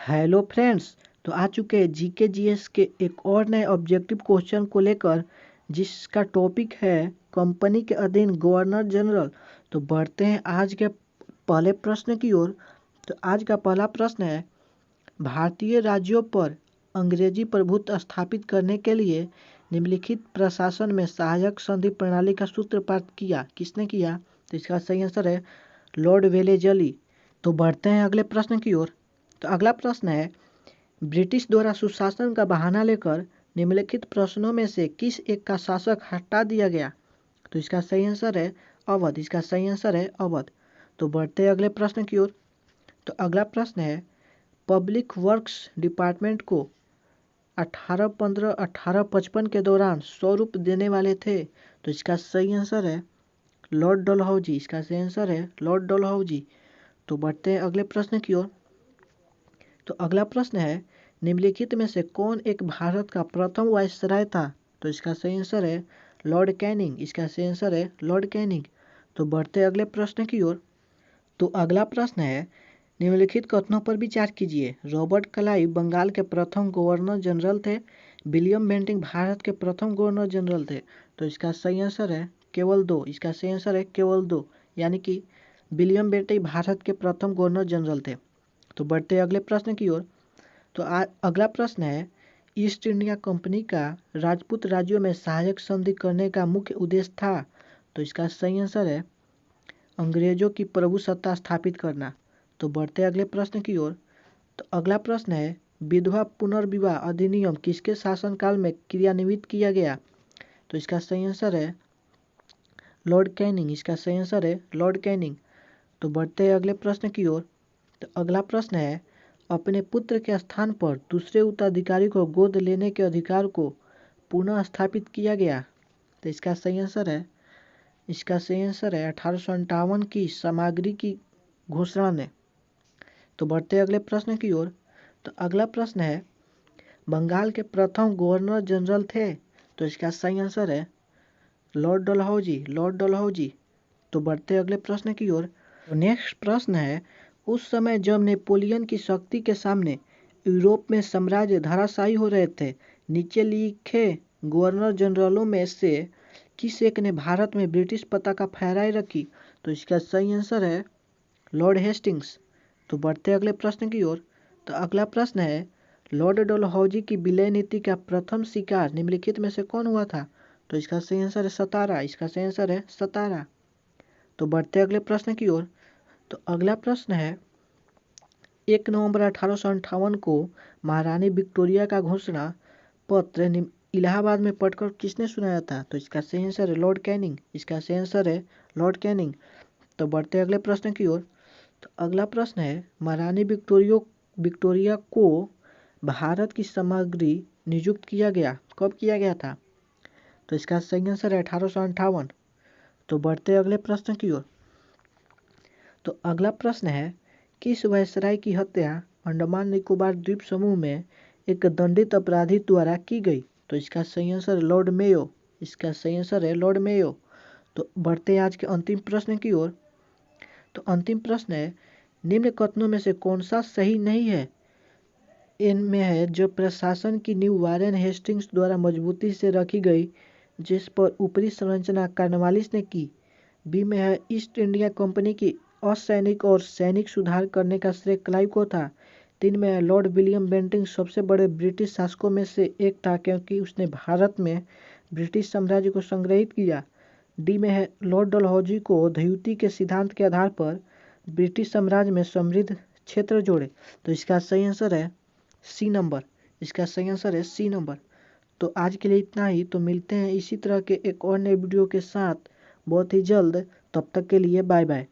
Hello friends. तो आ चुके हैं जीके जीएस के एक और नए ऑब्जेक्टिव क्वेश्चन को लेकर, जिसका टॉपिक है कंपनी के अधीन गवर्नर जनरल। तो बढ़ते हैं आज के पहले प्रश्न की ओर। तो आज का पहला प्रश्न है, भारतीय राज्यों पर अंग्रेजी प्रभुत्व स्थापित करने के लिए निम्नलिखित प्रशासन में सहायक संधि प्रणाली का सूत्रपात किया, किसने किया? तो इसका सही आंसर है लॉर्ड वेलेजली। तो बढ़ते हैं अगले प्रश्न की ओर। तो अगला प्रश्न है, ब्रिटिश द्वारा सुशासन का बहाना लेकर निम्नलिखित प्रश्नों में से किस एक का शासक हटा दिया गया? तो इसका सही आंसर है अवध। इसका सही आंसर है अवध। तो बढ़ते हैं अगले प्रश्न की ओर। तो अगला प्रश्न है, पब्लिक वर्क्स डिपार्टमेंट को 1815-1855 के दौरान स्वरूप देने वाले थे। तो इसका सही आंसर है लॉर्ड डलहौजी। इसका सही आंसर है लॉर्ड डलहौजी। तो बढ़ते हैं अगले प्रश्न की ओर। तो अगला प्रश्न है, निम्नलिखित में से कौन एक भारत का प्रथम वायसराय था? तो इसका सही आंसर है लॉर्ड कैनिंग। इसका सही आंसर है लॉर्ड कैनिंग। तो बढ़ते अगले प्रश्न की ओर। तो अगला प्रश्न है, निम्नलिखित कथनों पर विचार कीजिए। रॉबर्ट क्लाइव बंगाल के प्रथम गवर्नर जनरल थे। विलियम बेंटिंक भारत के प्रथम गवर्नर जनरल थे। तो इसका सही आंसर है केवल दो। इसका सही आंसर है केवल दो, यानी कि विलियम बेंटिंक भारत के प्रथम गवर्नर जनरल थे। तो बढ़ते अगले प्रश्न की ओर। तो अगला प्रश्न है, ईस्ट इंडिया कंपनी का राजपूत राज्यों में सहायक संधि करने का मुख्य उद्देश्य था। तो इसका सही आंसर है अंग्रेजों की प्रभुसत्ता स्थापित करना। तो बढ़ते अगले प्रश्न की ओर। तो अगला प्रश्न है, विधवा पुनर्विवाह अधिनियम किसके शासनकाल में क्रियान्वित किया गया? तो इसका सही आंसर है लॉर्ड कैनिंग। इसका सही आंसर है लॉर्ड कैनिंग। तो बढ़ते अगले प्रश्न की ओर। तो अगला प्रश्न है, अपने पुत्र के स्थान पर दूसरे उत्तराधिकारी को गोद लेने के अधिकार को पुनः स्थापित किया गया। तो इसका सही आंसर है 1858 की सामग्री की घोषणा ने। तो बढ़ते अगले प्रश्न की ओर। तो अगला प्रश्न है, बंगाल के प्रथम गवर्नर जनरल थे। तो इसका सही आंसर है लॉर्ड डलहौजी। लॉर्ड डलहौजी। तो बढ़ते अगले प्रश्न की ओर। तो नेक्स्ट प्रश्न है, उस समय जब नेपोलियन की शक्ति के सामने यूरोप में साम्राज्य धराशायी हो रहे थे, नीचे लिखे गवर्नर जनरलों में से किस एक ने भारत में ब्रिटिश पताका फहराए रखी? तो इसका सही आंसर है लॉर्ड हेस्टिंग्स। तो बढ़ते अगले प्रश्न की ओर। तो अगला प्रश्न है, लॉर्ड डलहौजी की विलय नीति का प्रथम शिकार निम्नलिखित में से कौन हुआ था? तो इसका सही आंसर है सतारा। इसका सही आंसर है सतारा। तो बढ़ते अगले प्रश्न की ओर। तो अगला प्रश्न है, 1 नवंबर 1858 को महारानी विक्टोरिया का घोषणा पत्र इलाहाबाद में पढ़कर किसने सुनाया था? तो इसका सही आंसर है लॉर्ड कैनिंग। इसका सही आंसर है लॉर्ड कैनिंग। तो बढ़ते अगले प्रश्न की ओर। तो अगला प्रश्न है, महारानी विक्टोरिया को भारत की सामग्री नियुक्त किया गया, कब किया गया था? तो इसका सही आंसर है 1858। तो बढ़ते अगले प्रश्न की ओर। तो अगला प्रश्न है, किस वायसराय की हत्या अंडमान निकोबार द्वीप समूह में एक दंडित अपराधी द्वारा की गई? तो इसका सही आंसर है लॉर्ड मेयो। इसका सही आंसर है लॉर्ड मेयो। तो बढ़ते आज के अंतिम प्रश्न की ओर। तो अंतिम प्रश्न है, निम्न कथनों में से कौन सा सही नहीं है? इनमें है, जो प्रशासन की नींव वारेन हेस्टिंग्स द्वारा मजबूती से रखी गई, जिस पर ऊपरी संरचना कार्नवालिस ने की। बी में है, ईस्ट इंडिया कंपनी की असैनिक और सैनिक सुधार करने का श्रेय क्लाइव को था। 3 में है, लॉर्ड विलियम बेंटिंक सबसे बड़े ब्रिटिश शासकों में से एक था क्योंकि उसने भारत में ब्रिटिश साम्राज्य को संग्रहित किया। डी में है, लॉर्ड डलहौजी को द्वितीय के सिद्धांत के आधार पर ब्रिटिश साम्राज्य में समृद्ध क्षेत्र जोड़े। तो इसका सही आंसर है सी नंबर। इसका सही आंसर है सी नंबर। तो आज के लिए इतना ही। तो मिलते हैं इसी तरह के एक और नए वीडियो के साथ बहुत ही जल्द। तब तक के लिए बाय बाय।